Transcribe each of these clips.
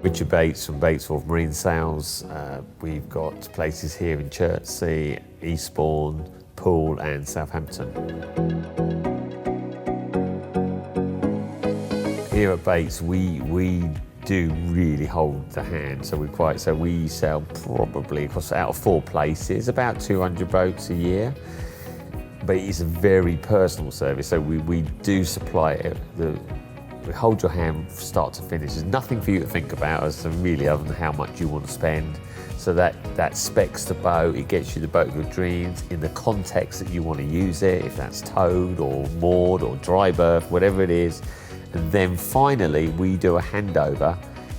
Richard Bates from Bates Wharf Marine Sales. We've got places here in Chertsey, Eastbourne, Poole and Southampton. Here at Bates, we do really hold the hand, so we sell probably across out of 4 places, about 200 boats a year. But it's a very personal service, so we do supply it. We hold your hand start to finish. There's nothing for you to think about as to really other than how much you want to spend. So that specs the boat, it gets you the boat of your dreams in the context that you want to use it, if that's towed or moored or dry berth, whatever it is. And then finally, we do a handover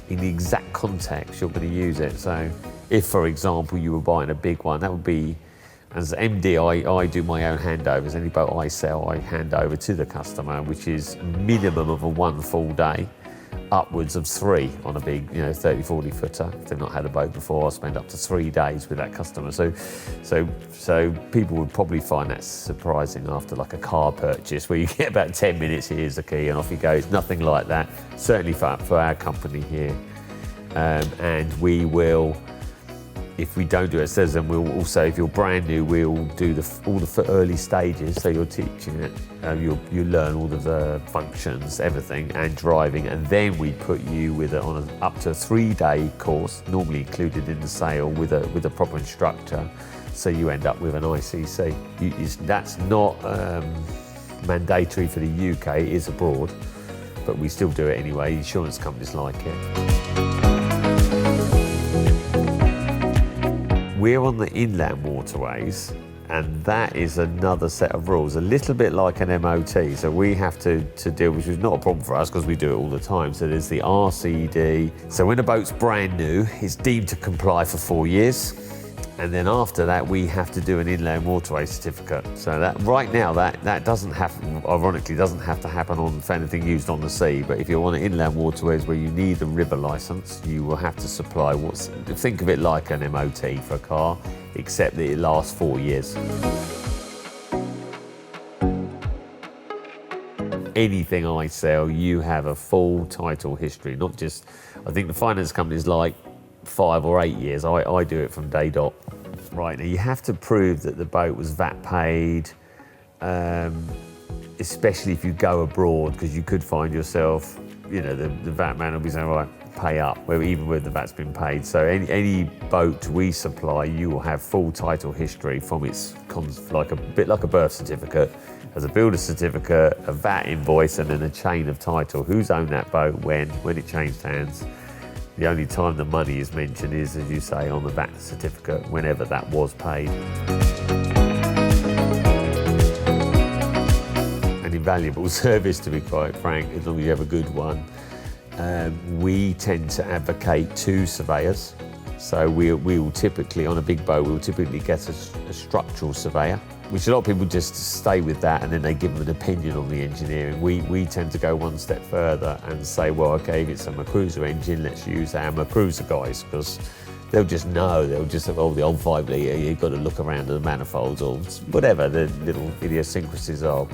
in the exact context you're going to use it. So if, for example, you were buying a big one, that would be, as MD, I do my own handovers. Any boat I sell, I hand over to the customer, which is minimum of 1 full day, upwards of 3 on a big, 30, 40 footer. If they've not had a boat before, I spend up to 3 days with that customer. So people would probably find that surprising after like a car purchase, where you get about 10 minutes, here's the key, and off you go. It's nothing like that, certainly for our company here. And we will, if we don't do it, says, then we'll also, if you're brand new, we'll do all the early stages. So you're teaching it, you learn all of the functions, everything, and driving, and then we put you with on up to a 3-day course, normally included in the sale, with a proper instructor. So you end up with an ICC. That's not mandatory for the UK. It is abroad, but we still do it anyway. Insurance companies like it. We're on the inland waterways, and that is another set of rules, a little bit like an MOT. So we have to deal, which is not a problem for us because we do it all the time. So there's the RCD. So when a boat's brand new, it's deemed to comply for 4 years. And then after that, we have to do an inland waterway certificate. So that right now, that doesn't have, ironically, doesn't have to happen for anything used on the sea. But if you're on inland waterways where you need a river license, you will have to supply think of it like an MOT for a car, except that it lasts 4 years. Anything I sell, you have a full title history, not just, I think the finance companies like 5 or 8 years. I do it from day dot. Right, now you have to prove that the boat was VAT paid, especially if you go abroad, because you could find yourself, the VAT man will be saying, right, pay up, even when the VAT's been paid. So any boat we supply, you will have full title history from its, a bit like a birth certificate, as a builder certificate, a VAT invoice, and then a chain of title. Who's owned that boat, when it changed hands. The only time the money is mentioned is, as you say, on the VAT certificate, whenever that was paid. An invaluable service, to be quite frank, as long as you have a good one. We tend to advocate 2 surveyors. So we will typically, on a big boat, we'll typically get a structural surveyor, which a lot of people just stay with that and then they give them an opinion on the engineering. We tend to go one step further and say, well, okay, if it's a Macruiser engine, let's use our Macruiser guys, because they'll just know, they'll just have, the old 5 litre, you've got to look around at the manifolds or whatever the little idiosyncrasies are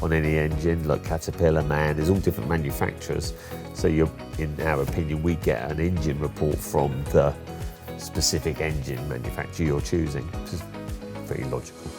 on any engine, like Caterpillar, MAN, there's all different manufacturers. So in our opinion, we get an engine report from the specific engine manufacturer you're choosing, which is pretty logical.